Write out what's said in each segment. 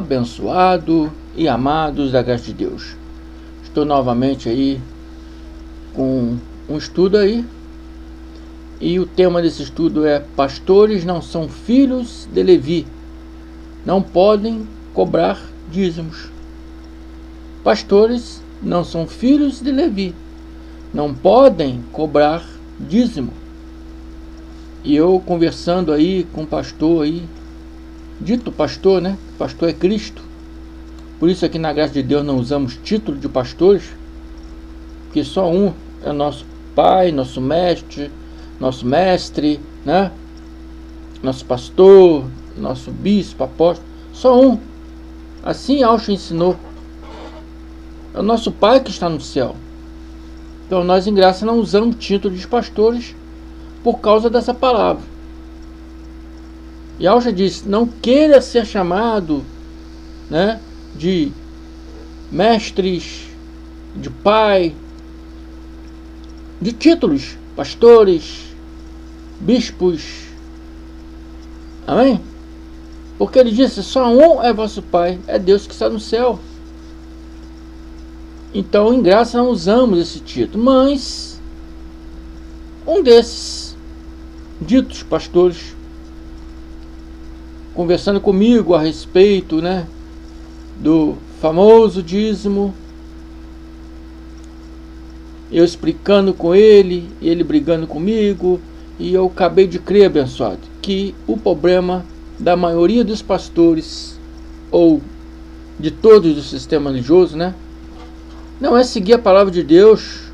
abençoado e amados da graça de Deus. Estou novamente aí com um estudo aí, e o tema desse estudo é: pastores não são filhos de Levi, não podem cobrar dízimos. Pastores não são filhos de Levi, não podem cobrar dízimo. E eu conversando aí com um pastor aí, dito pastor, né? Pastor é Cristo. Por isso aqui na graça de Deus não usamos título de pastores, porque só um é nosso pai, nosso mestre, né? Nosso pastor, nosso bispo, apóstolo, só um. Assim Auschwitz ensinou. É o nosso pai que está no céu. Então nós em graça não usamos título de pastores por causa dessa palavra. E Auschwitz diz: não queira ser chamado, né, de mestres, de pai, de títulos, pastores, bispos. Amém? Porque ele disse: só um é vosso pai, é Deus que está no céu. Então em graça não usamos esse título, mas um desses ditos pastores, conversando comigo a respeito, né, do famoso dízimo, eu explicando com ele, ele brigando comigo, e eu acabei de crer, abençoado, que o problema da maioria dos pastores, ou de todos do sistema religioso, né, não é seguir a palavra de Deus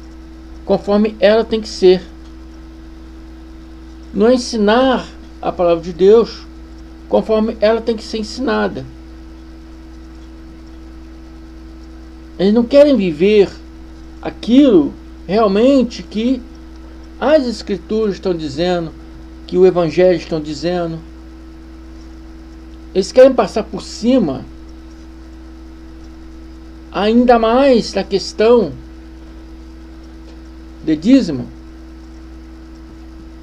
conforme ela tem que ser, não é ensinar a palavra de Deus conforme ela tem que ser ensinada. Eles não querem viver aquilo realmente que as escrituras estão dizendo, que o evangelho estão dizendo. Eles querem passar por cima ainda mais na questão de dízimo.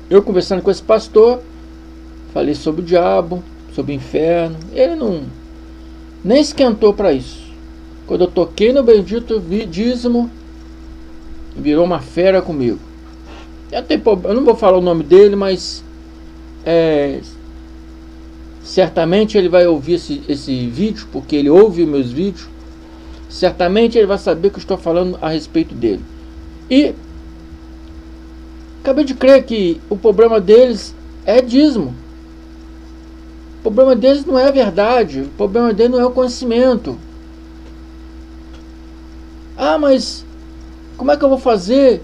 Eu conversando com esse pastor, falei sobre o diabo, sobre o inferno. Ele não nem esquentou para isso. Quando eu toquei no bendito dízimo, virou uma fera comigo. Eu não vou falar o nome dele, mas certamente ele vai ouvir esse vídeo, porque ele ouve os meus vídeos. Certamente ele vai saber que eu estou falando a respeito dele. E acabei de crer que o problema deles é dízimo. O problema deles não é a verdade. O problema deles não é o conhecimento. Ah, mas como é que eu vou fazer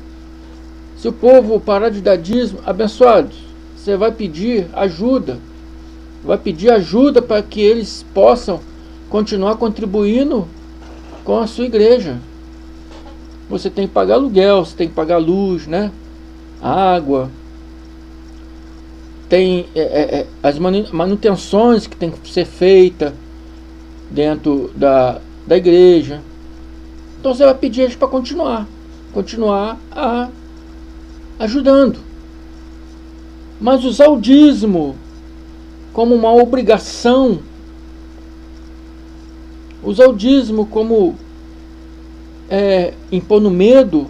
se o povo parar de dar dízimo? Abençoados, você vai pedir ajuda. Vai pedir ajuda para que eles possam continuar contribuindo com a sua igreja. Você tem que pagar aluguel, você tem que pagar luz, né? Água. Tem as manutenções que tem que ser feita dentro da igreja. Então você vai pedir eles para continuar ajudando. Mas usar o dízimo como uma obrigação, usar o dízimo como impondo medo,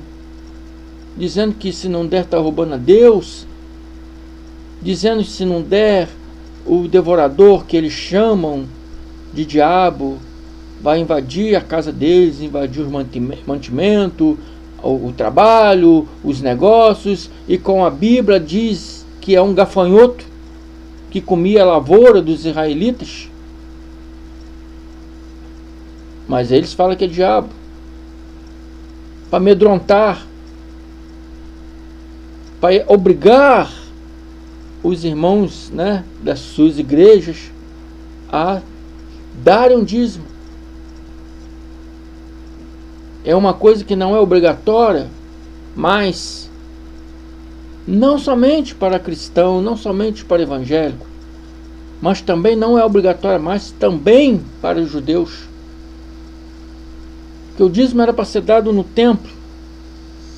dizendo que se não der está roubando a Deus, dizendo que se não der, o devorador, que eles chamam de diabo, vai invadir a casa deles, invadir os mantimentos, o trabalho, os negócios, e com a Bíblia diz que é um gafanhoto que comia a lavoura dos israelitas. Mas eles falam que é diabo, para amedrontar, para obrigar os irmãos, né, das suas igrejas a darem um dízimo. É uma coisa que não é obrigatória, mas não somente para cristão, não somente para evangélico, mas também não é obrigatória, mas também para os judeus. Que o dízimo era para ser dado no templo.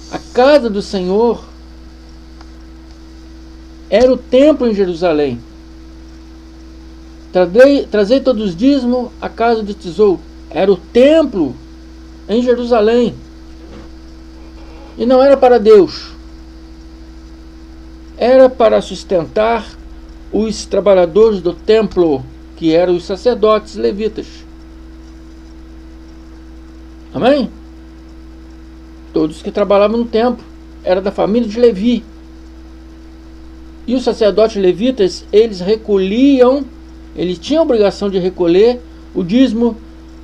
A casa do Senhor era o templo em Jerusalém. trazei todos os dízimos à casa do tesouro. Era o templo em Jerusalém. E não era para Deus. Era para sustentar os trabalhadores do templo, que eram os sacerdotes levitas. Amém? Todos que trabalhavam no templo. Era da família de Levi. E os sacerdotes levitas, eles recolhiam, eles tinham a obrigação de recolher o dízimo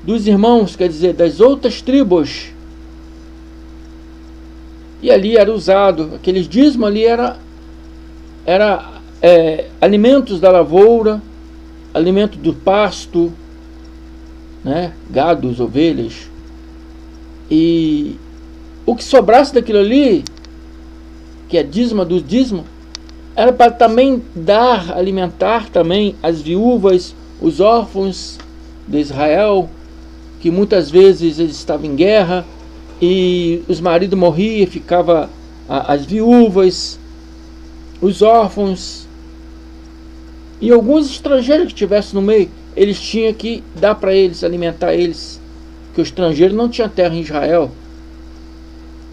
dos irmãos, quer dizer, das outras tribos. E ali era usado, aqueles dízimos ali era alimentos da lavoura, alimento do pasto, né, gados, ovelhas. E o que sobrasse daquilo ali, que é dízimo dos dízimos, era para também alimentar também as viúvas, os órfãos de Israel, que muitas vezes eles estavam em guerra e os maridos morriam, ficava as viúvas, os órfãos e alguns estrangeiros que estivessem no meio, eles tinham que dar para eles, alimentar eles, porque o estrangeiro não tinha terra em Israel.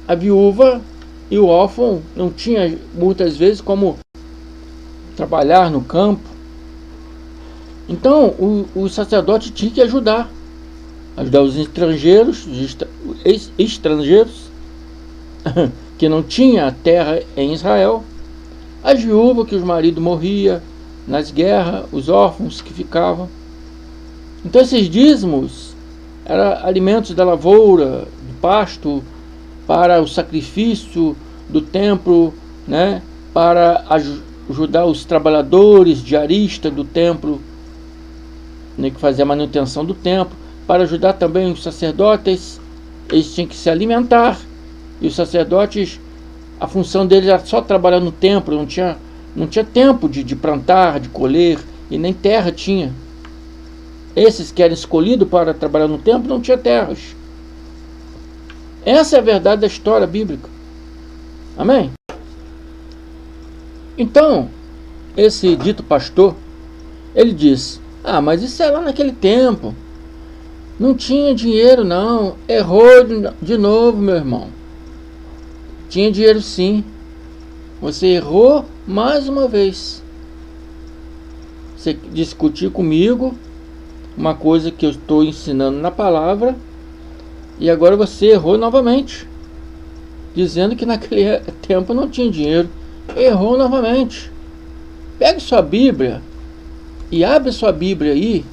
A viúva e o órfão não tinha muitas vezes como trabalhar no campo. Então o sacerdote tinha que ajudar os estrangeiros, que não tinha terra em Israel, as viúvas que os maridos morriam nas guerras, os órfãos que ficavam. Então esses dízimos eram alimentos da lavoura, do pasto, para o sacrifício do templo, né, para ajudar os trabalhadores diaristas do templo, né, que faziam a manutenção do templo, para ajudar também os sacerdotes. Eles tinham que se alimentar, e os sacerdotes, a função deles era só trabalhar no templo, não tinha tempo de plantar, de colher, e nem terra tinha. Esses que eram escolhidos para trabalhar no templo não tinham terras. Essa é a verdade da história bíblica. Amém? Então, esse dito pastor, ele diz: mas isso é lá naquele tempo, não tinha dinheiro não. Errou de novo, meu irmão. Tinha dinheiro sim. Você errou mais uma vez. Você discutiu comigo uma coisa que eu estou ensinando na palavra, e agora você errou novamente, dizendo que naquele tempo não tinha dinheiro. Errou novamente. Pegue sua Bíblia e abre sua Bíblia aí,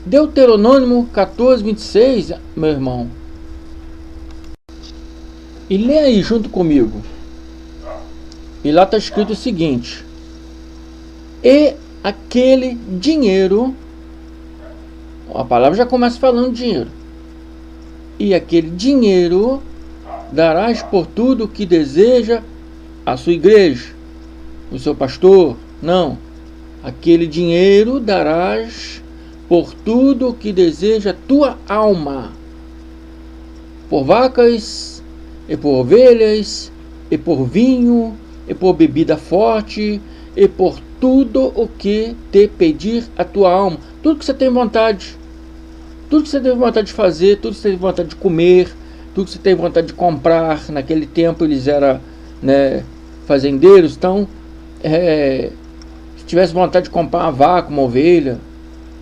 Deuteronômio 14, 26, meu irmão, e lê aí junto comigo. E lá está escrito o seguinte: e aquele dinheiro, a palavra já começa falando dinheiro, e aquele dinheiro darás por tudo que deseja a sua igreja, o seu pastor. Não, aquele dinheiro darás por tudo que deseja a tua alma, por vacas, e por ovelhas, e por vinho, e por bebida forte, e por tudo o que te pedir a tua alma. Tudo que você tem vontade, tudo que você tem vontade de fazer, tudo que você tem vontade de comer, tudo que você tem vontade de comprar. Naquele tempo eles eram, né, fazendeiros. Então, se tivesse vontade de comprar uma vaca, uma ovelha,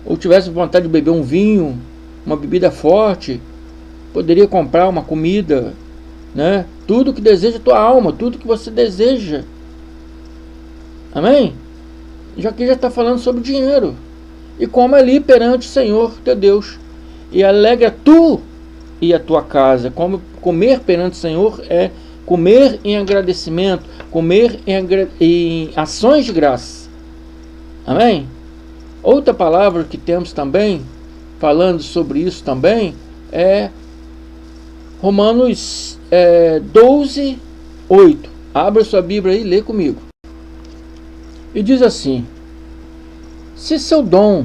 ou tivesse vontade de beber um vinho, uma bebida forte, poderia comprar uma comida, né? Tudo que deseja a tua alma, tudo que você deseja. Amém? Já que já está falando sobre dinheiro. E come ali perante o Senhor teu Deus, e alegra tu e a tua casa. Comer perante o Senhor é comer em agradecimento, comer em ações de graça. Amém? Outra palavra que temos também, falando sobre isso também, é Romanos 12, 8. Abra sua Bíblia aí e lê comigo. E diz assim: se seu dom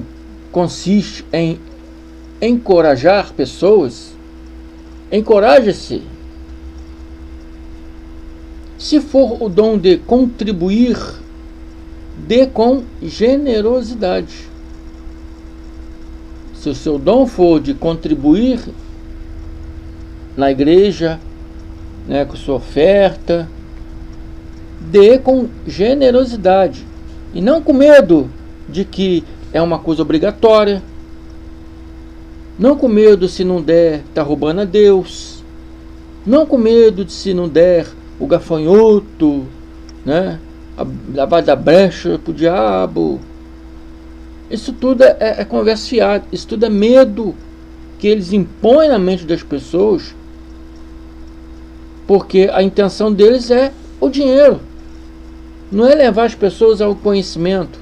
consiste em encorajar pessoas, encoraje-se. Se for o dom de contribuir dê com generosidade. Se o seu dom for de contribuir na igreja, né, com sua oferta, dê com generosidade e não com medo de que é uma coisa obrigatória, não com medo se não der tá roubando a Deus, não com medo de se não der o gafanhoto, né, vai dar brecha pro diabo. Isso tudo é conversa fiada, isso tudo é medo que eles impõem na mente das pessoas, porque a intenção deles é o dinheiro, não é levar as pessoas ao conhecimento.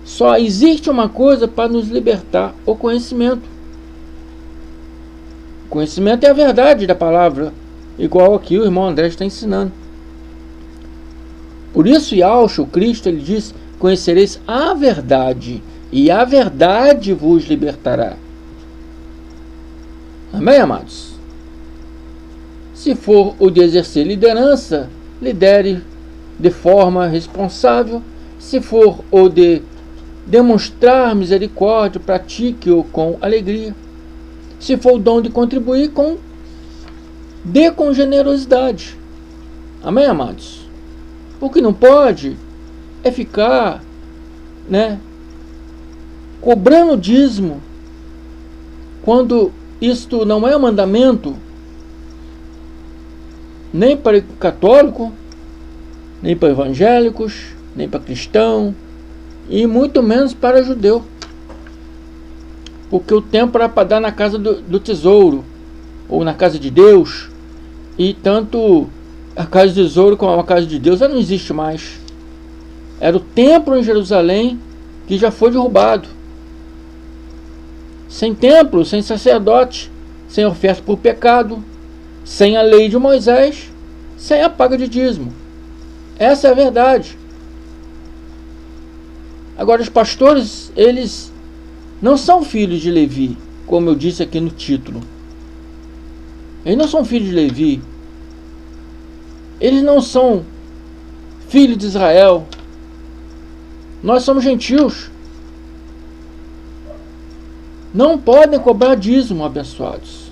Só existe uma coisa para nos libertar: o conhecimento. O conhecimento é a verdade da palavra, igual aqui o irmão André está ensinando. Por isso, Yahshua, o Cristo, ele diz: conhecereis a verdade, e a verdade vos libertará. Amém, amados? Se for o de exercer liderança, lidere de forma responsável. Se for o de demonstrar misericórdia, pratique-o com alegria. Se for o dom de contribuir, dê com generosidade. Amém, amados? O que não pode é ficar, né, cobrando dízimo, quando isto não é um mandamento, nem para católico, nem para evangélicos, nem para cristão, e muito menos para judeu. Porque o templo era para dar na casa do tesouro, ou na casa de Deus, e tanto a casa de tesouro como a casa de Deus já não existe mais. Era o templo em Jerusalém que já foi derrubado. Sem templo, sem sacerdote, sem oferta por pecado, sem a lei de Moisés, sem a paga de dízimo. Essa é a verdade. Agora, os pastores, eles não são filhos de Levi, como eu disse aqui no título. Eles não são filhos de Levi. Eles não são filhos de Israel. Nós somos gentios. Não podem cobrar dízimo, abençoados.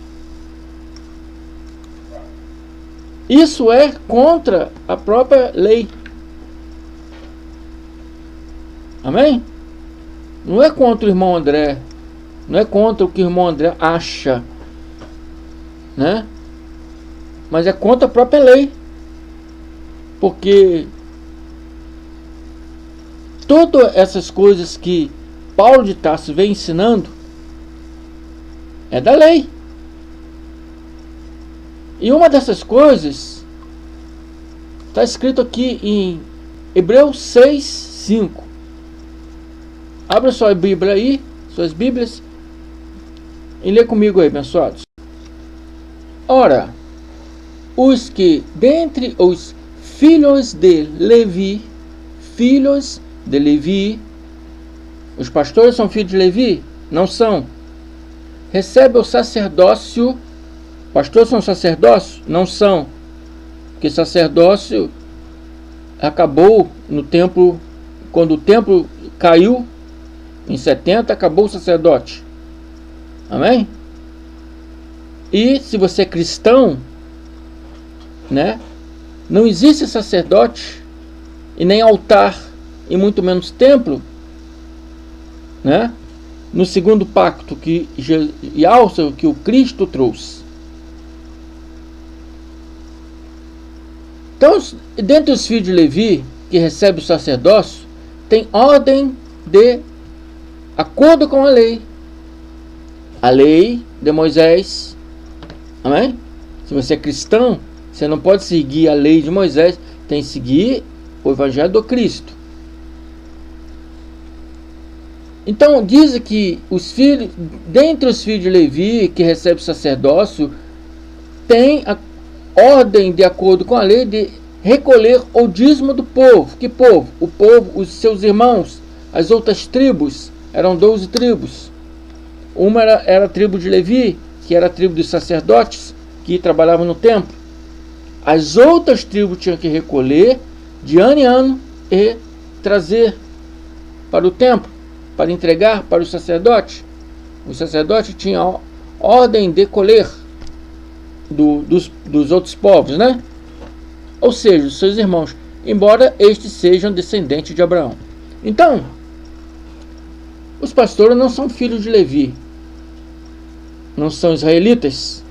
Isso é contra a própria lei. Amém? Não é contra o irmão André. Não é contra o que o irmão André acha, né? Mas é contra a própria lei. Porque todas essas coisas que Paulo de Tarso vem ensinando é da lei. E uma dessas coisas está escrito aqui em Hebreus 6:5. Abra sua Bíblia aí, suas Bíblias, e lê comigo aí, abençoados. Ora, os que dentre os filhos de Levi, os pastores são filhos de Levi? Não são. Recebe o sacerdócio. Pastores são sacerdócio? Não são. Porque sacerdócio acabou no templo, quando o templo caiu em 70, acabou o sacerdote. Amém? E se você é cristão, né, não existe sacerdote e nem altar, e muito menos templo, né, no segundo pacto que o Cristo trouxe. Então, dentre os filhos de Levi que recebe o sacerdócio, tem ordem de acordo com a lei de Moisés. Amém? Se você é cristão, você não pode seguir a lei de Moisés, tem que seguir o evangelho do Cristo. Então diz que dentre os filhos de Levi que recebe o sacerdócio, tem a ordem de acordo com a lei de recolher o dízimo do povo. Que povo? O povo, os seus irmãos, as outras tribos. Eram 12 tribos. Uma era a tribo de Levi, que era a tribo dos sacerdotes, que trabalhavam no templo. As outras tribos tinham que recolher de ano em ano e trazer para o templo, para entregar para o sacerdote. O sacerdote tinha a ordem de colher dos outros povos, né? Ou seja, os seus irmãos, embora estes sejam descendentes de Abraão. Então, os pastores não são filhos de Levi, não são israelitas,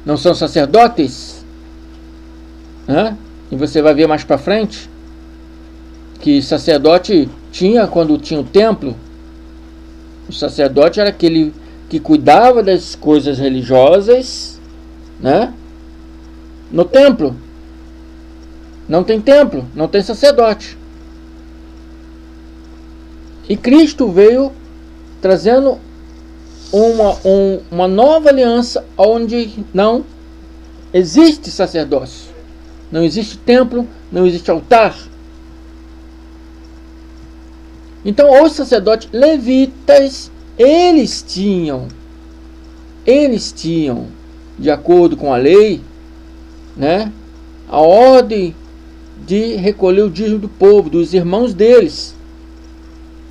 não são sacerdotes, né? E você vai ver mais para frente que sacerdote tinha, quando tinha o templo, o sacerdote era aquele que cuidava das coisas religiosas, né? No templo. Não tem templo, não tem sacerdote. E Cristo veio trazendo uma nova aliança onde não existe sacerdócio, não existe templo, não existe altar. Então os sacerdotes levitas, eles tinham, de acordo com a lei, né, a ordem de recolher o dízimo do povo, dos irmãos deles.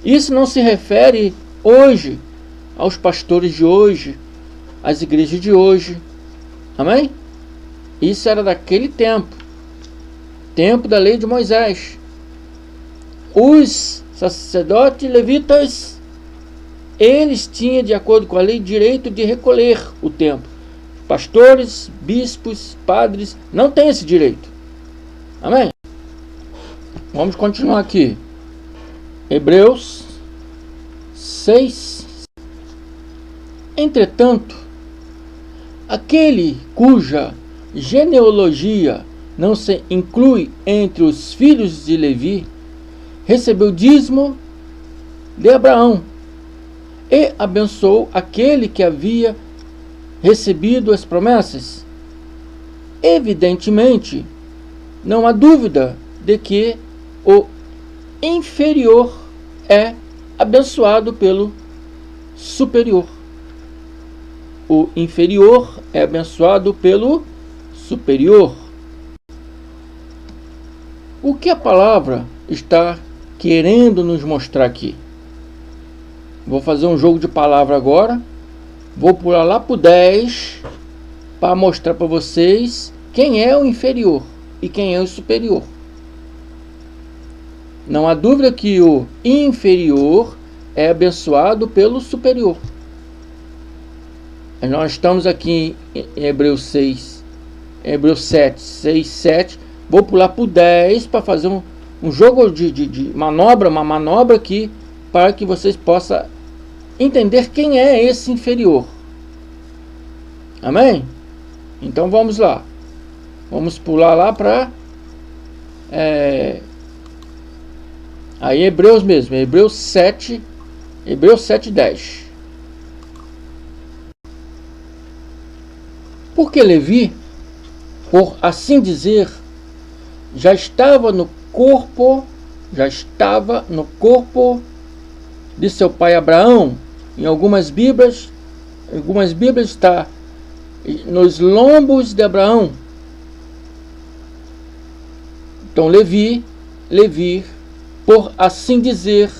Isso não se refere hoje aos pastores de hoje, às igrejas de hoje. Amém? Isso era daquele tempo da lei de Moisés. Os sacerdotes levitas, eles tinham, de acordo com a lei, direito de recolher o templo. Pastores, bispos, padres não têm esse direito. Amém? Vamos continuar aqui. Hebreus 6. Entretanto, aquele cuja genealogia não se inclui entre os filhos de Levi, recebeu dízimo de Abraão e abençoou aquele que havia recebido as promessas. Evidentemente, não há dúvida de que o inferior é abençoado pelo superior. O inferior é abençoado pelo superior. O que a palavra está querendo nos mostrar aqui? Vou fazer um jogo de palavra agora. Vou pular lá para o 10 para mostrar para vocês quem é o inferior e quem é o superior. Não há dúvida que o inferior é abençoado pelo superior. Nós estamos aqui em Hebreus 6, Hebreus 7, 6, 7. Vou pular para o 10 para fazer um jogo de manobra, uma manobra aqui, para que vocês possam entender quem é esse inferior. Amém? Então vamos lá. Vamos pular lá para aí Hebreus mesmo, Hebreus 7, 10. Porque Levi, por assim dizer, já estava no corpo de seu pai Abraão. Em algumas Bíblias está nos lombos de Abraão. Então Levi, por assim dizer,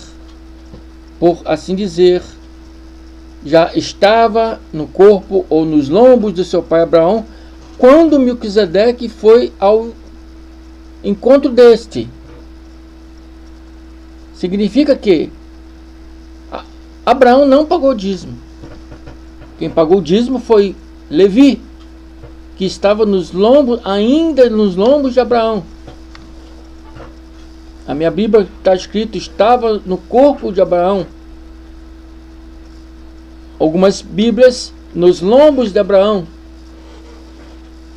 já estava no corpo ou nos lombos de seu pai Abraão, quando Melquisedeque foi ao encontro deste. Significa que Abraão não pagou dízimo. Quem pagou o dízimo foi Levi, que estava ainda nos lombos de Abraão. A minha Bíblia está escrito, estava no corpo de Abraão. Algumas Bíblias, nos lombos de Abraão,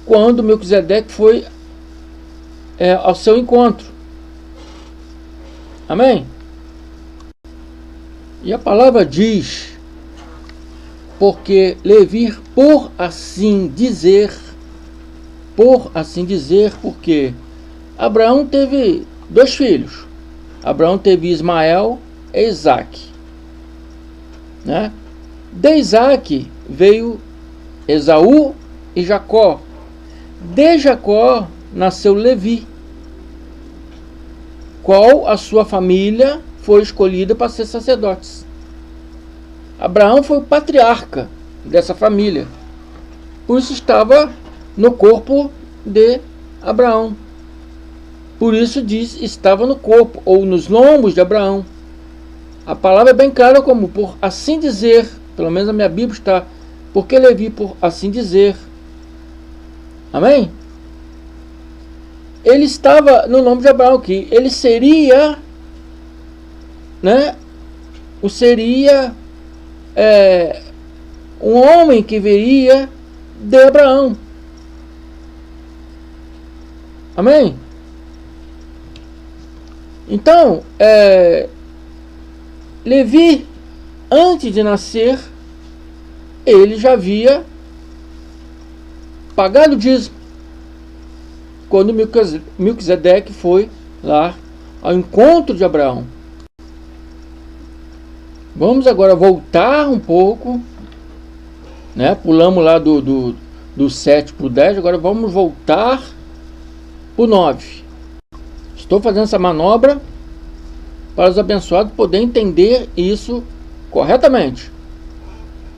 quando Melquisedeque foi ao seu encontro. Amém? E a palavra diz, porque Levi, por assim dizer, porque Abraão teve 2 filhos. Abraão teve Ismael e Isaque, né? De Isaque veio Esaú e Jacó. De Jacó nasceu Levi. qual a sua família foi escolhida para ser sacerdotes. Abraão foi o patriarca dessa família, por isso estava no corpo de Abraão. Por isso diz, estava no corpo, ou nos lombos de Abraão. A palavra é bem clara como, por assim dizer, pelo menos a minha Bíblia está, porque Levi, por assim dizer. Amém? Ele estava no nome de Abraão, que ele seria, né? Um homem que viria de Abraão. Amém? Então, Levi, antes de nascer, ele já havia pagado o dízimo, quando Melquisedeque foi lá ao encontro de Abraão. Vamos agora voltar um pouco, né? Pulamos lá do 7 para o 10, agora vamos voltar para o 9. Estou fazendo essa manobra para os abençoados poderem entender isso corretamente.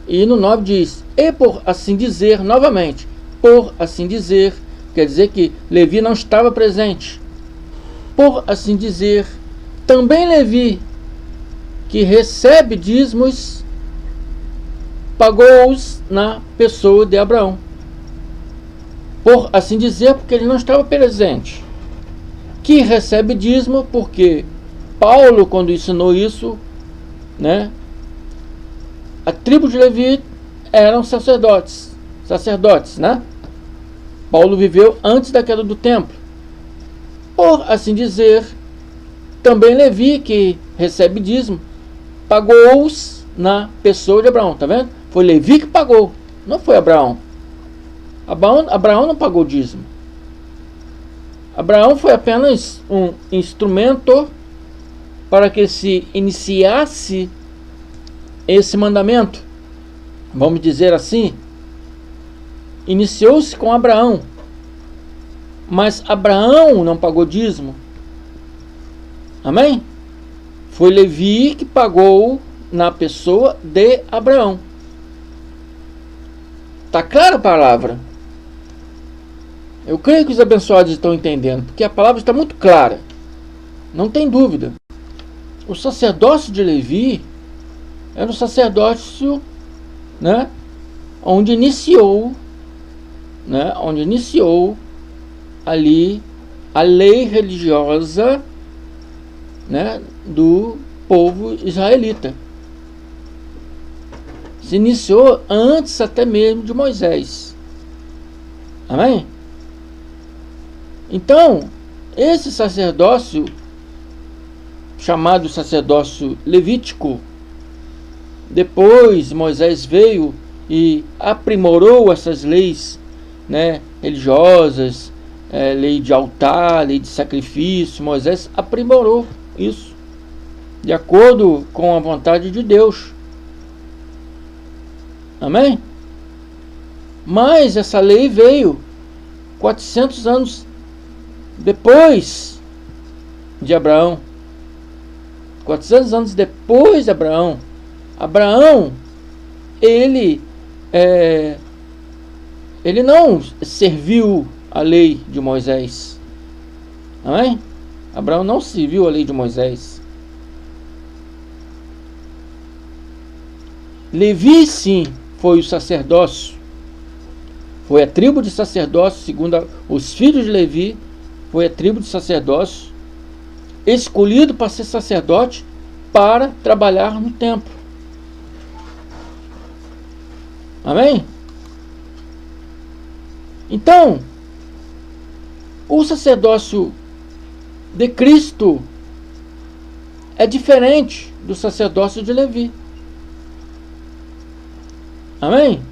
E no 9 diz, e por assim dizer, novamente, por assim dizer, quer dizer que Levi não estava presente. Por assim dizer, também Levi, que recebe dízimos, pagou-os na pessoa de Abraão. Por assim dizer, porque ele não estava presente. Que recebe dízimo, porque Paulo, quando ensinou isso, né, a tribo de Levi eram sacerdotes, né? Paulo viveu antes da queda do templo. Por assim dizer, também Levi, que recebe dízimo, pagou-os na pessoa de Abraão, tá vendo? Foi Levi que pagou, não foi Abraão. Abraão não pagou dízimo. Abraão foi apenas um instrumento para que se iniciasse esse mandamento. Vamos dizer assim, iniciou-se com Abraão, mas Abraão não pagou dízimo. Amém? Foi Levi que pagou na pessoa de Abraão. Está clara a palavra? Eu creio que os abençoados estão entendendo, porque a palavra está muito clara. Não tem dúvida. O sacerdócio de Levi era um sacerdócio, né, onde iniciou ali a lei religiosa, né, do povo israelita. Se iniciou antes até mesmo de Moisés. Amém? Então, esse sacerdócio, chamado sacerdócio levítico, depois Moisés veio e aprimorou essas leis, né, religiosas, lei de altar, lei de sacrifício. Moisés aprimorou isso de acordo com a vontade de Deus. Amém? Mas essa lei veio 400 anos depois de Abraão. 400 anos depois de Abraão. Abraão, ele não serviu a lei de Moisés. Amém? Abraão não serviu a lei de Moisés. Levi, sim, foi o sacerdócio. Foi a tribo de sacerdócio, segundo os filhos de Levi, foi a tribo de sacerdócio, escolhido para ser sacerdote, para trabalhar no templo. Amém? Então, o sacerdócio de Cristo é diferente do sacerdócio de Levi. Amém?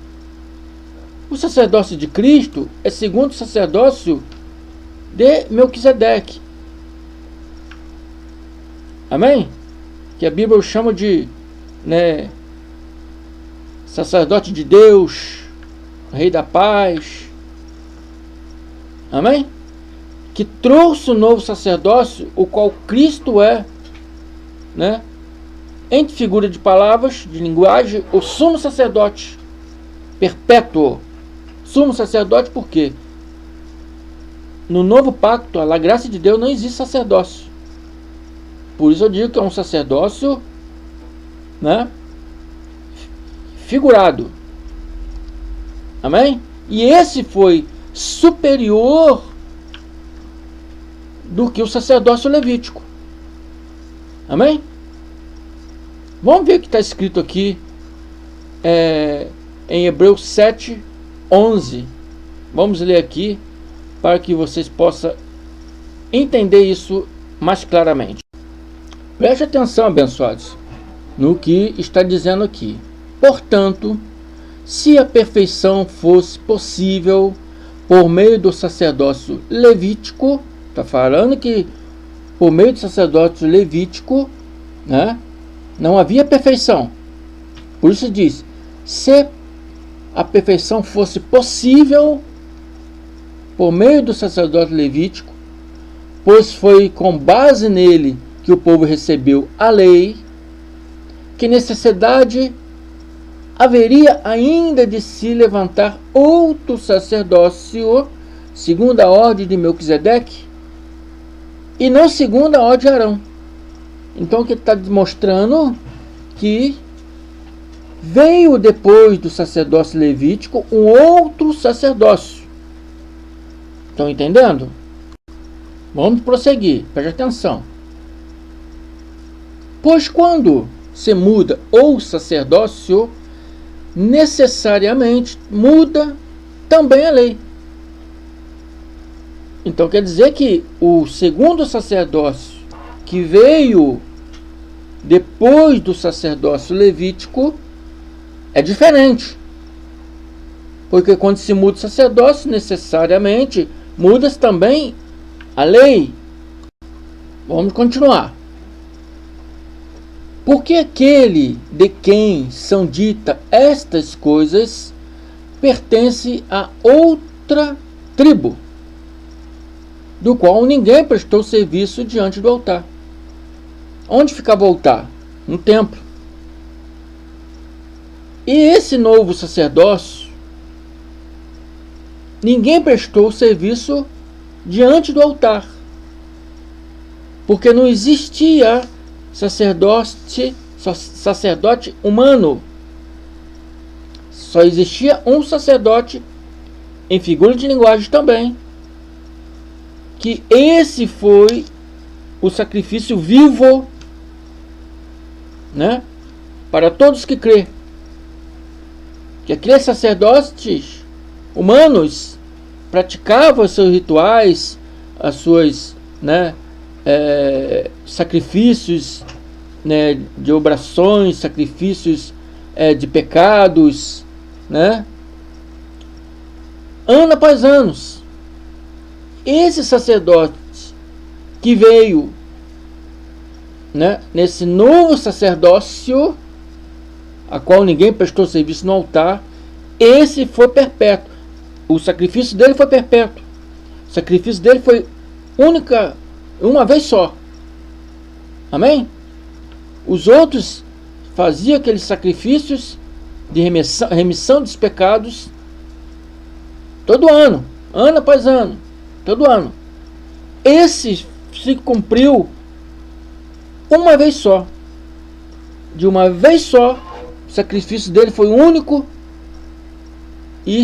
O sacerdócio de Cristo é segundo o sacerdócio de Melquisedeque. Amém? Que a Bíblia chama de, né, sacerdote de Deus, Rei da Paz. Amém? que trouxe o novo sacerdócio, o qual Cristo é, né, em figura de palavras, de linguagem, o sumo sacerdote perpétuo. Sumo sacerdote por quê? No novo pacto, a graça de Deus, não existe sacerdócio. Por isso eu digo que é um sacerdócio, né, figurado. Amém? E esse foi superior do que o sacerdócio levítico. Amém? Vamos ver o que está escrito aqui em Hebreus 7, 11. Vamos ler aqui para que vocês possam entender isso mais claramente. Preste atenção, abençoados, no que está dizendo aqui. Portanto, se a perfeição fosse possível por meio do sacerdócio levítico, está falando que por meio do sacerdócio levítico, né, não havia perfeição. Por isso diz, se a perfeição fosse possível por meio do sacerdócio levítico, pois foi com base nele que o povo recebeu a lei, que necessidade haveria ainda de se levantar outro sacerdócio segundo a ordem de Melquisedeque e não segundo a ordem de Arão. Então o que está demonstrando que veio depois do sacerdócio levítico um outro sacerdócio. Estão entendendo? Vamos prosseguir, preste atenção. Pois quando se muda o sacerdócio, necessariamente muda também a lei. Então quer dizer que o segundo sacerdócio, que veio depois do sacerdócio levítico, é diferente. Porque quando se muda o sacerdócio, necessariamente muda-se também a lei. Vamos continuar. Porque aquele de quem são ditas estas coisas pertence a outra tribo, do qual ninguém prestou serviço diante do altar. Onde ficava o altar? No templo. E esse novo sacerdócio, ninguém prestou serviço diante do altar, porque não existia sacerdote humano. Só existia um sacerdote em figura de linguagem também, que esse foi o sacrifício vivo, né, para todos que crê. Que aqueles sacerdotes humanos praticavam seus rituais, as suas, né, sacrifícios, né, de obrações, sacrifícios de pecados, né, ano após ano. Esse sacerdote que veio, né, nesse novo sacerdócio, a qual ninguém prestou serviço no altar, esse foi perpétuo. O sacrifício dele foi perpétuo. O sacrifício dele foi uma vez só. Amém? Os outros faziam aqueles sacrifícios de remissão dos pecados todo ano, ano após ano, todo ano. Esse se cumpriu uma vez só. De uma vez só, o sacrifício dele foi único e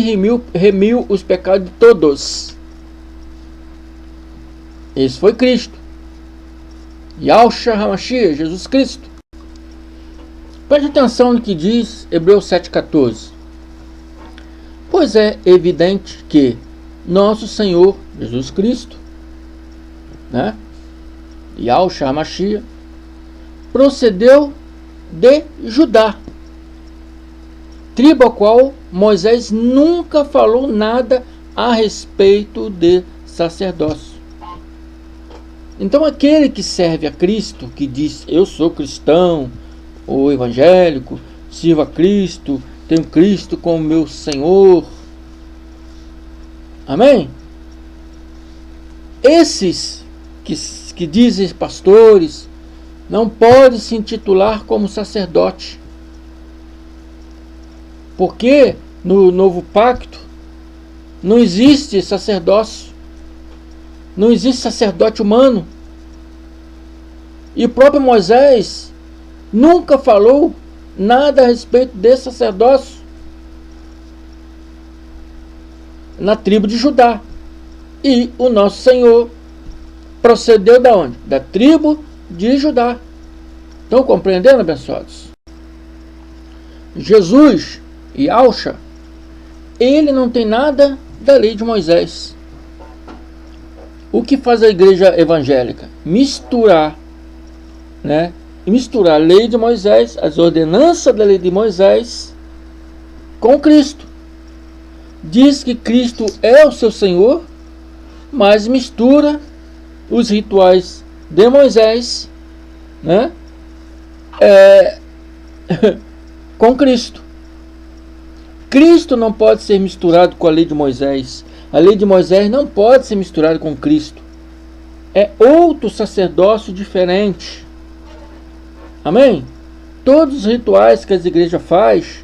remiu os pecados de todos. Esse foi Cristo. Yahushua HaMashiach, Jesus Cristo. Preste atenção no que diz Hebreus 7,14. Pois é evidente que nosso Senhor Jesus Cristo, né, Yahushua HaMashiach, procedeu de Judá, tribo a qual Moisés nunca falou nada a respeito de sacerdócio. Então aquele que serve a Cristo, que diz eu sou cristão ou evangélico, sirvo a Cristo, tenho Cristo como meu Senhor, amém? esses que dizem pastores não podem se intitular como sacerdote, porque no novo pacto não existe sacerdócio, não existe sacerdote humano, e o próprio Moisés nunca falou nada a respeito desse sacerdócio na tribo de Judá. E o nosso Senhor procedeu da onde? Da tribo de Judá. Estão compreendendo, abençoados? Jesus, Yahshua, ele não tem nada da lei de Moisés. O que faz a igreja evangélica? Misturar, né? Misturar a lei de Moisés, as ordenanças da lei de Moisés, com Cristo. Diz que Cristo é o seu Senhor, mas mistura os rituais de Moisés, né? Com Cristo. Cristo não pode ser misturado com a lei de Moisés. A lei de Moisés não pode ser misturada com Cristo. É outro sacerdócio diferente. Amém? Todos os rituais que as igrejas fazem,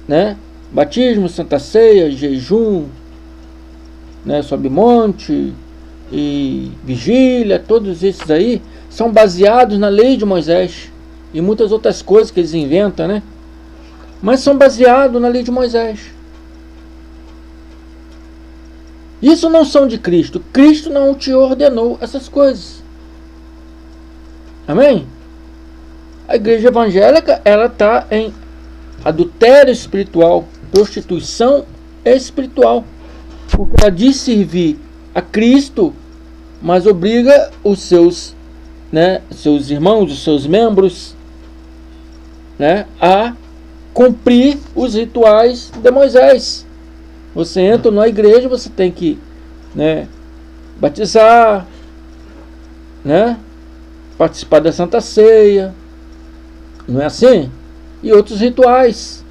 né? Batismo, Santa Ceia, jejum, né? Sobe monte e vigília, todos esses aí são baseados na lei de Moisés e muitas outras coisas que eles inventam, né? Mas são baseados na lei de Moisés. Isso não são de Cristo. Cristo não te ordenou essas coisas. Amém? A igreja evangélica, ela está em adultério espiritual, prostituição espiritual, porque ela diz servir a Cristo, mas obriga os seus, né, seus irmãos, os seus membros, né, a cumprir os rituais de Moisés. Você entra na igreja, você tem que, né, batizar, né, participar da Santa Ceia, não é assim? E outros rituais.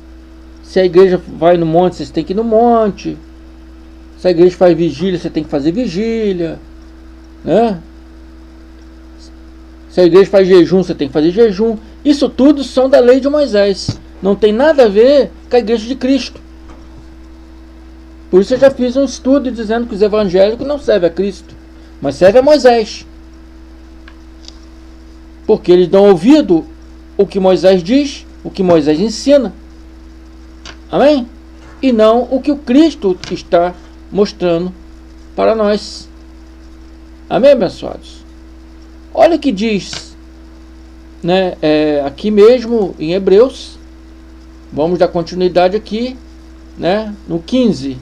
Se a igreja vai no monte, você tem que ir no monte. Se a igreja faz vigília, você tem que fazer vigília, né? Se a igreja faz jejum, você tem que fazer jejum. Isso tudo são da lei de Moisés. Não tem nada a ver com a igreja de Cristo. Por isso eu já fiz um estudo dizendo que os evangélicos não servem a Cristo, mas servem a Moisés. Porque eles dão ouvido o que Moisés diz, o que Moisés ensina. Amém? E não o que o Cristo está mostrando para nós. Amém, abençoados? Olha o que diz, né, aqui mesmo em Hebreus. Vamos dar continuidade aqui, né, no 15.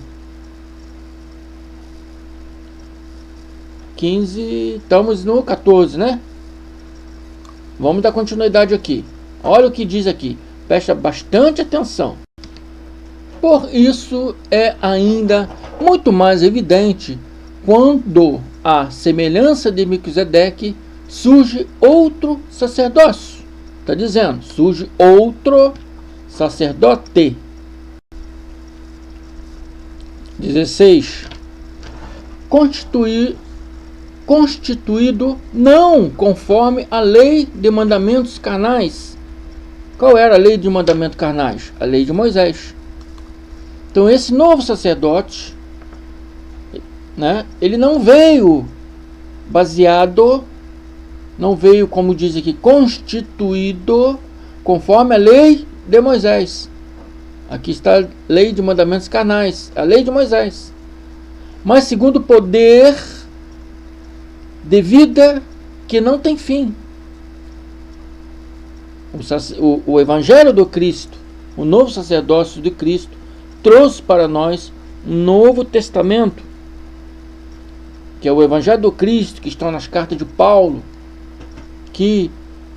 15, estamos no 14, né? Vamos dar continuidade aqui. Olha o que diz aqui. Presta bastante atenção. Por isso é ainda muito mais evidente quando a semelhança de Melquisedeque surge outro sacerdócio. Está dizendo, surge outro sacerdote. 16. Constituído não conforme a lei de mandamentos carnais. Qual era a lei de mandamentos carnais? A lei de Moisés. Então esse novo sacerdote, né, ele não veio baseado, não veio, como diz aqui, constituído conforme a lei de Moisés. Aqui está a lei de mandamentos carnais, a lei de Moisés. Mas segundo o poder de vida que não tem fim. O Evangelho do Cristo, o novo sacerdócio de Cristo, trouxe para nós um novo testamento, que é o Evangelho do Cristo, que está nas cartas de Paulo, que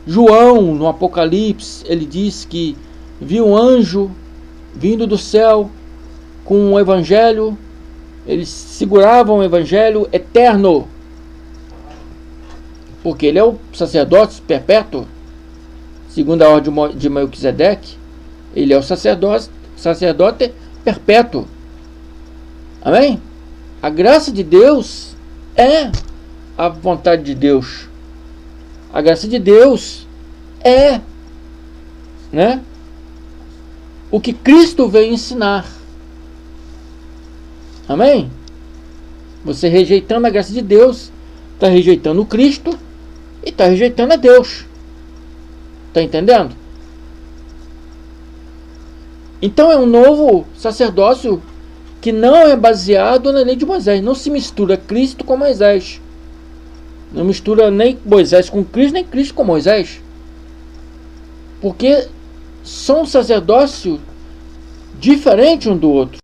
João, no Apocalipse, ele diz que viu um anjo vindo do céu com um Evangelho, eles seguravam o Evangelho eterno, porque ele é o sacerdote perpétuo, segundo a ordem de Melquisedeque. Ele é o sacerdote perpétuo. Amém? A graça de Deus é a vontade de Deus. A graça de Deus é, né, o que Cristo veio ensinar. Amém? Você rejeitando a graça de Deus, está rejeitando o Cristo e está rejeitando a Deus. Está entendendo? Então é um novo sacerdócio que não é baseado na lei de Moisés. Não se mistura Cristo com Moisés. Não mistura nem Moisés com Cristo, nem Cristo com Moisés. Porque são sacerdócios diferentes um do outro.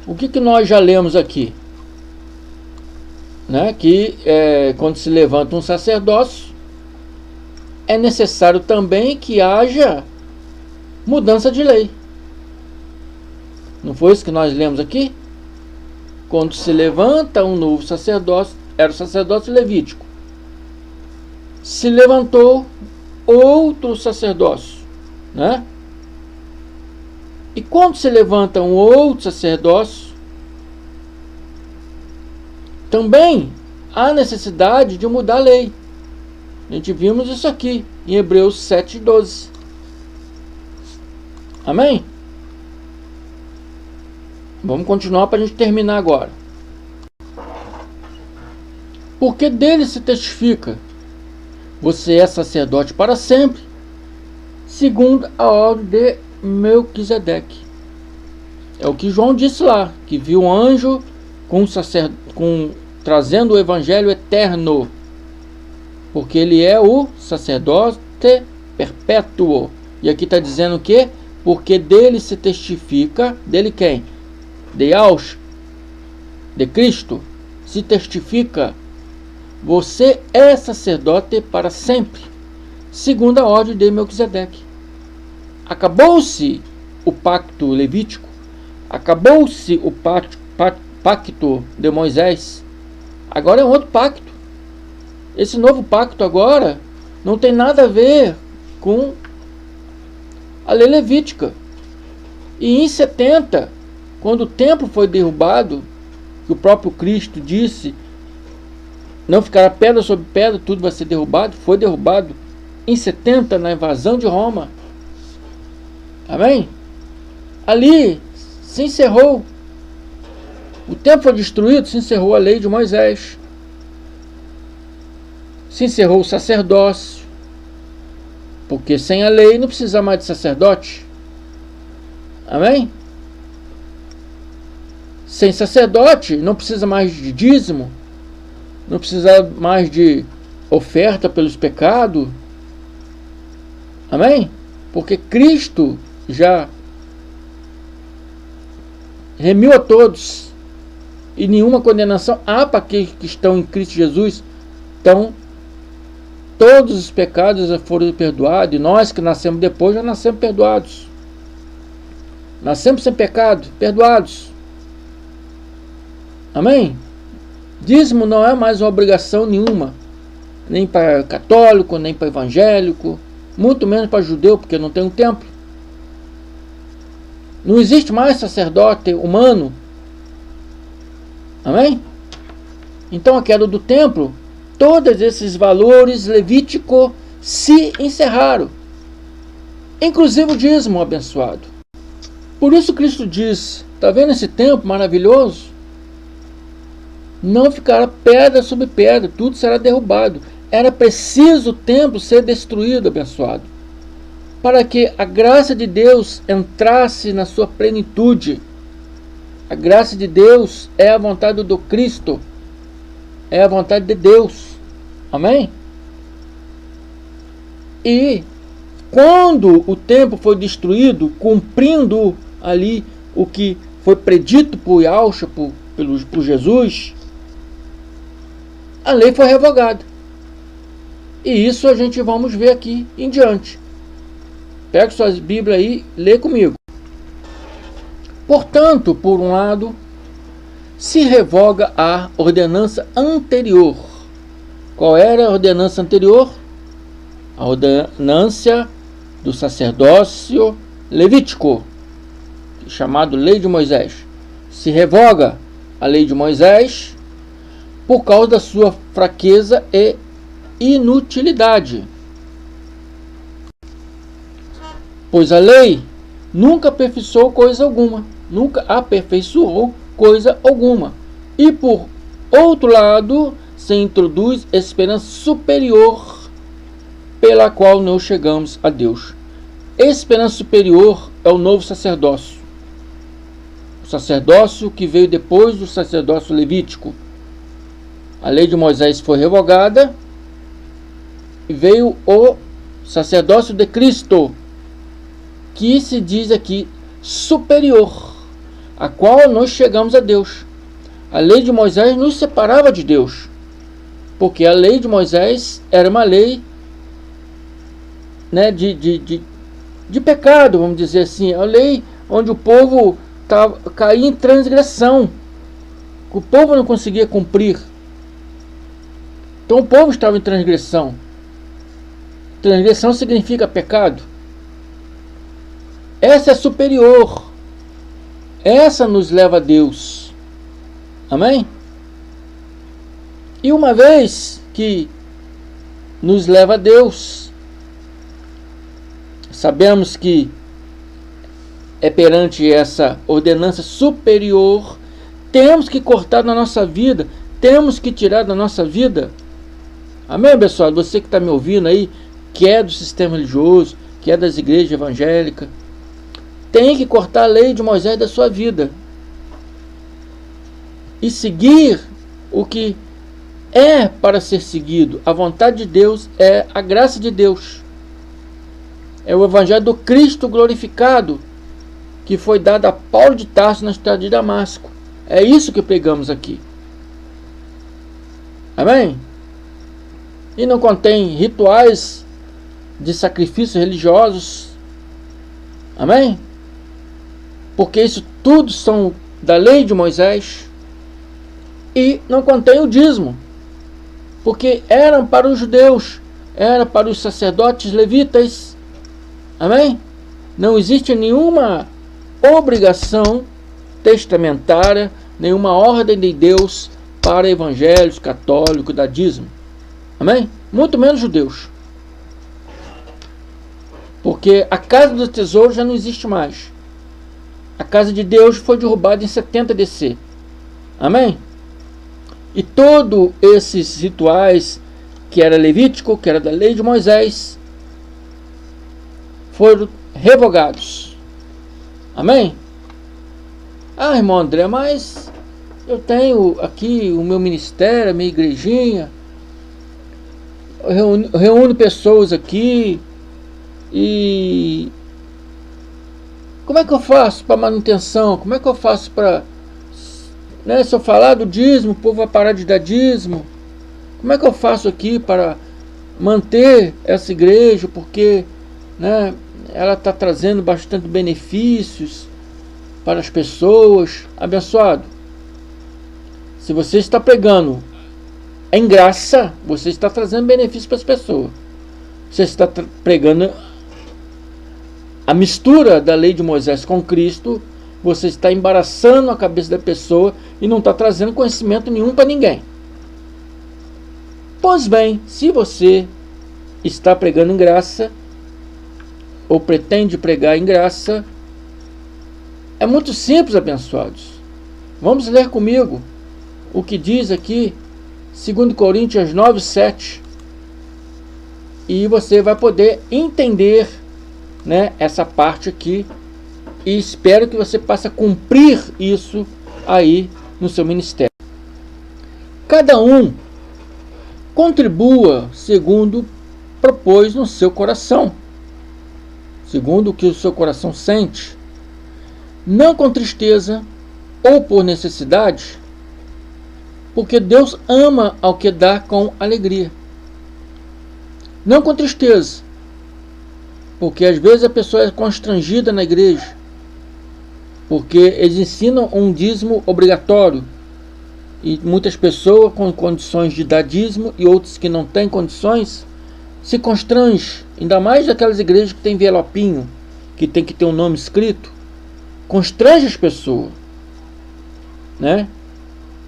O que nós já lemos aqui? Né? Que quando se levanta um sacerdócio, é necessário também que haja mudança de lei. Não foi isso que nós lemos aqui? Quando se levanta um novo sacerdócio, era o sacerdócio levítico. Se levantou outro sacerdócio, né? E quando se levanta um outro sacerdócio, também há necessidade de mudar a lei. A gente vimos isso aqui em Hebreus 7:12. Amém? Vamos continuar para a gente terminar agora. Porque dele se testifica: você é sacerdote para sempre, segundo a ordem de Melquisedeque. É o que João disse lá, que viu um anjo trazendo o evangelho eterno, porque ele é o sacerdote perpétuo. E aqui está dizendo que porque dele se testifica, dele quem? De Yahshua, de Cristo, se testifica: você é sacerdote para sempre, segundo a ordem de Melquisedeque. Acabou-se o pacto levítico, acabou-se o pacto de Moisés, agora é um outro pacto. Esse novo pacto agora não tem nada a ver com a lei levítica. E em 70, quando o templo foi derrubado, que o próprio Cristo disse: não ficará pedra sobre pedra, tudo vai ser derrubado. Foi derrubado em 70, na invasão de Roma. Amém? Ali se encerrou. O templo foi destruído, se encerrou a lei de Moisés. Se encerrou o sacerdócio. Porque sem a lei não precisa mais de sacerdote. Amém? Sem sacerdote não precisa mais de dízimo. Não precisa mais de oferta pelos pecados. Amém? Porque Cristo já remiu a todos. E nenhuma condenação há para aqueles que estão em Cristo Jesus. Então, todos os pecados já foram perdoados. E nós que nascemos depois já nascemos perdoados. Nascemos sem pecado, perdoados. Amém? Dízimo não é mais uma obrigação nenhuma, nem para católico, nem para evangélico, muito menos para judeu, porque não tem um templo. Não existe mais sacerdote humano. Amém? Então, a queda do templo, todos esses valores levíticos se encerraram, inclusive o dízimo abençoado. Por isso Cristo diz: está vendo esse templo maravilhoso? Não ficará pedra sobre pedra, tudo será derrubado. Era preciso o templo ser destruído, abençoado, para que a graça de Deus entrasse na sua plenitude. A graça de Deus é a vontade do Cristo, é a vontade de Deus. Amém? E quando o templo foi destruído, cumprindo ali o que foi predito por Yahshua, por Jesus, a lei foi revogada. E isso a gente vamos ver aqui em diante. Pega suas Bíblias aí, lê comigo. Portanto, por um lado, se revoga a ordenança anterior. Qual era a ordenança anterior? A ordenança do sacerdócio levítico, chamado Lei de Moisés. Se revoga a Lei de Moisés, por causa da sua fraqueza e inutilidade. Pois a lei nunca aperfeiçoou coisa alguma, E por outro lado, se introduz esperança superior pela qual não chegamos a Deus. Esperança superior é o novo sacerdócio. O sacerdócio que veio depois do sacerdócio levítico. A lei de Moisés foi revogada e veio o sacerdócio de Cristo, que se diz aqui superior, a qual nós chegamos a Deus. A lei de Moisés nos separava de Deus, porque a lei de Moisés era uma lei, né, de pecado, vamos dizer assim, a lei onde o povo caía em transgressão, o povo não conseguia cumprir. Então o povo estava em transgressão. Transgressão significa pecado. Essa é superior. Essa nos leva a Deus. Amém? E uma vez que nos leva a Deus, sabemos que é perante essa ordenança superior, temos que cortar da nossa vida, temos que tirar da nossa vida. Amém, pessoal? Você que está me ouvindo aí, que é do sistema religioso, que é das igrejas evangélicas, tem que cortar a lei de Moisés da sua vida e seguir o que é para ser seguido. A vontade de Deus é a graça de Deus. É o evangelho do Cristo glorificado que foi dado a Paulo de Tarso na estrada de Damasco. É isso que pregamos aqui. Amém? E não contém rituais de sacrifícios religiosos. Amém? Porque isso tudo são da lei de Moisés. E não contém o dízimo, porque eram para os judeus, era para os sacerdotes levitas. Amém? Não existe nenhuma obrigação testamentária, nenhuma ordem de Deus para evangélicos, católicos, da dízimo. Amém? Muito menos judeus. Porque a casa do tesouro já não existe mais. A casa de Deus foi derrubada em 70 DC. Amém? E todos esses rituais que era levítico, que era da lei de Moisés, foram revogados. Amém? Ah, irmão André, mas eu tenho aqui o meu ministério, a minha igrejinha, eu reúno pessoas aqui, e como é que eu faço para manutenção? Como é que eu faço para... se eu falar do dízimo, o povo vai parar de dar dízimo. Como é que eu faço aqui para manter essa igreja? Porque ela está trazendo bastante benefícios para as pessoas. Abençoado, se você está pregando em graça, você está trazendo benefício para as pessoas. Você está pregando a mistura da lei de Moisés com Cristo, você está embaraçando a cabeça da pessoa e não está trazendo conhecimento nenhum para ninguém. Pois bem, se você está pregando em graça, ou pretende pregar em graça, é muito simples, abençoados. Vamos ler comigo o que diz aqui, 2 Coríntios 9, 7. E você vai poder entender, essa parte aqui. E espero que você possa cumprir isso aí no seu ministério. Cada um contribua segundo propôs no seu coração, segundo o que o seu coração sente, não com tristeza ou por necessidade, porque Deus ama ao que dá com alegria. Não com tristeza, porque às vezes a pessoa é constrangida na igreja, porque eles ensinam um dízimo obrigatório, e muitas pessoas com condições de dar dízimo e outros que não têm condições se constrangem, ainda mais aquelas igrejas que tem envelopinho, que tem que ter um nome escrito, constrange as pessoas,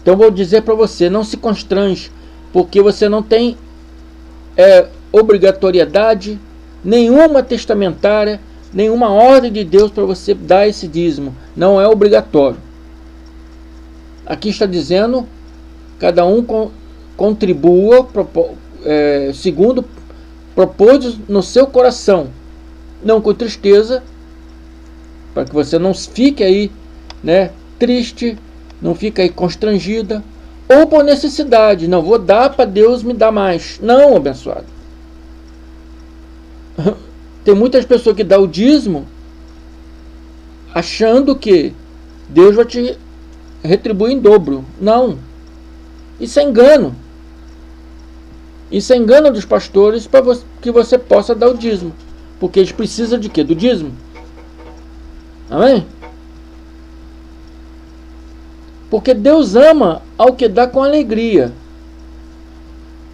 Então eu vou dizer para você, não se constrange, porque você não tem obrigatoriedade nenhuma testamentária, nenhuma ordem de Deus para você dar esse dízimo. Não é obrigatório. Aqui está dizendo, cada um contribua segundo propôs no seu coração, não com tristeza, para que você não fique aí, né, triste, não fique aí constrangida, ou por necessidade. Não vou dar para Deus me dar mais. Não, abençoado. Tem muitas pessoas que dão o dízimo achando que Deus vai te retribuir em dobro. Não. Isso é engano. Isso é engano dos pastores para que você possa dar o dízimo. Porque eles precisam de quê? Do dízimo. Amém? Porque Deus ama ao que dá com alegria.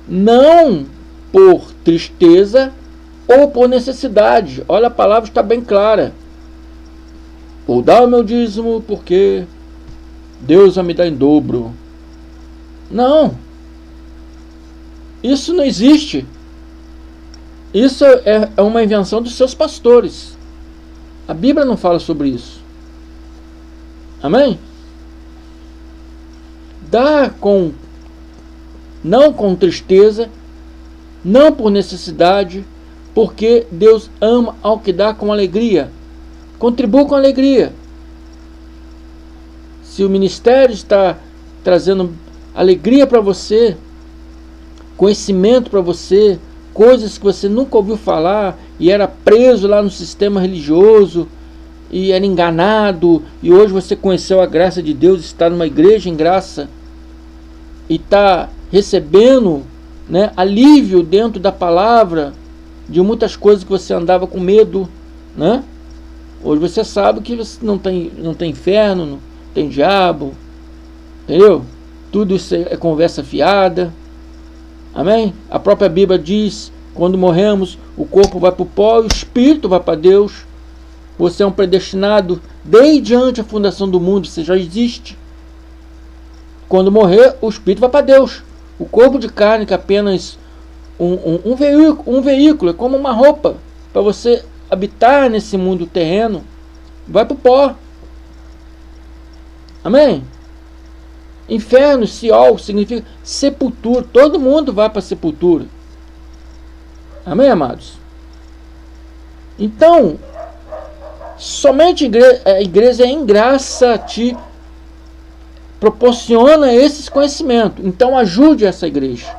Não por tristeza ou por necessidade. Olha, a palavra está bem clara. Vou dar o meu dízimo porque Deus vai me dar em dobro. Não. Isso não existe. Isso é uma invenção dos seus pastores. A Bíblia não fala sobre isso. Amém? Dá não com tristeza, não por necessidade, porque Deus ama ao que dá com alegria. Contribua com alegria. Se o ministério está trazendo alegria para você, conhecimento para você, coisas que você nunca ouviu falar e era preso lá no sistema religioso e era enganado, e hoje você conheceu a graça de Deus, está numa igreja em graça e está recebendo, né, alívio dentro da palavra de muitas coisas que você andava com medo, né? Hoje você sabe que você não tem inferno, não tem diabo, entendeu? Tudo isso é conversa fiada. Amém? A própria Bíblia diz, quando morremos, o corpo vai para o pó e o espírito vai para Deus. Você é um predestinado desde antes da fundação do mundo, você já existe. Quando morrer, o espírito vai para Deus. O corpo de carne, que é apenas um veículo, é como uma roupa para você habitar nesse mundo terreno, vai para o pó. Amém? Inferno, Seol, significa sepultura. Todo mundo vai para a sepultura. Amém, amados? Então, somente a igreja em graça te proporciona esses conhecimentos. Então, ajude essa igreja,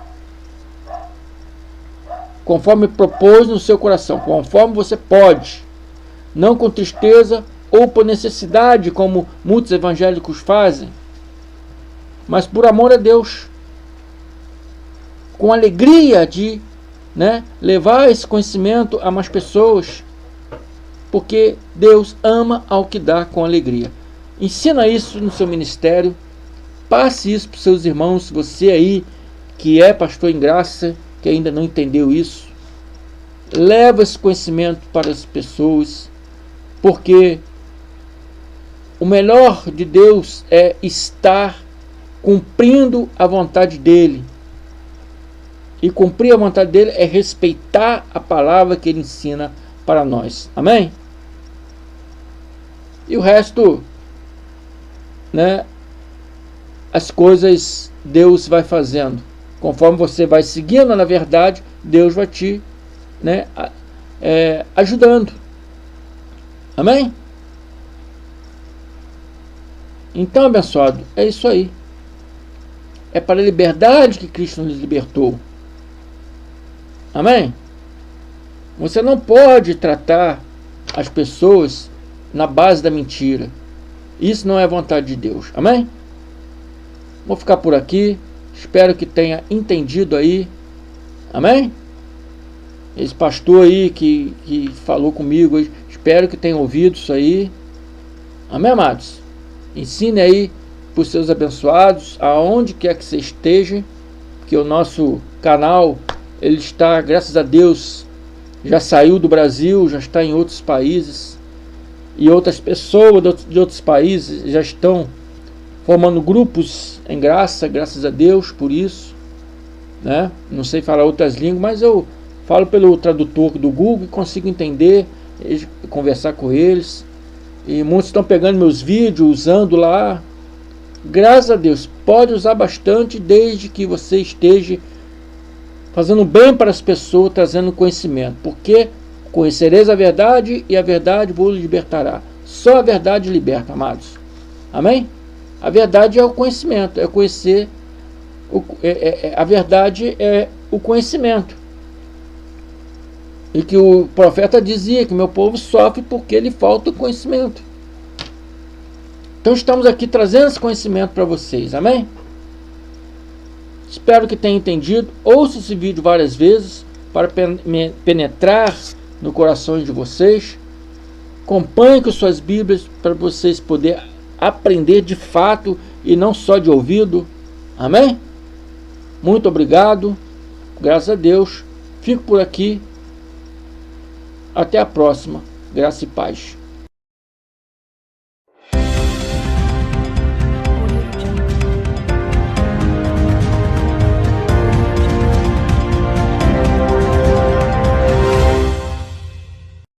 conforme propôs no seu coração, conforme você pode, não com tristeza ou por necessidade, como muitos evangélicos fazem, mas por amor a Deus, com alegria de, né, levar esse conhecimento a mais pessoas, porque Deus ama ao que dá com alegria. Ensina isso no seu ministério, passe isso para os seus irmãos. Você aí que é pastor em graça, que ainda não entendeu isso, leva esse conhecimento para as pessoas, porque o melhor de Deus é estar cumprindo a vontade dele. E cumprir a vontade dele é respeitar a palavra que ele ensina para nós. Amém? E o resto, né, as coisas Deus vai fazendo. Conforme você vai seguindo na verdade, Deus vai te, né, ajudando. Amém? Então, abençoado, é isso aí. É para a liberdade que Cristo nos libertou. Amém? Você não pode tratar as pessoas na base da mentira. Isso não é vontade de Deus. Amém? Vou ficar por aqui. Espero que tenha entendido aí. Amém? Esse pastor aí que falou comigo, espero que tenha ouvido isso aí. Amém, amados? Ensine aí para os seus abençoados, aonde quer que você esteja, que o nosso canal, ele está, graças a Deus, já saiu do Brasil, já está em outros países, e outras pessoas de outros países já estão formando grupos em graça, graças a Deus por isso, né? Não sei falar outras línguas, mas eu falo pelo tradutor do Google e consigo entender, conversar com eles. E muitos estão pegando meus vídeos, usando lá. Graças a Deus, pode usar bastante, desde que você esteja fazendo bem para as pessoas, trazendo conhecimento. Porque conhecereis a verdade e a verdade vos libertará. Só a verdade liberta, amados. Amém? A verdade é o conhecimento, é conhecer. A verdade é o conhecimento. E que o profeta dizia que meu povo sofre porque lhe falta o conhecimento. Então estamos aqui trazendo esse conhecimento para vocês, amém? Espero que tenham entendido. Ouça esse vídeo várias vezes para penetrar no coração de vocês. Acompanhe com suas Bíblias para vocês poderem aprender de fato e não só de ouvido. Amém? Muito obrigado. Graças a Deus. Fico por aqui. Até a próxima. Graça e paz.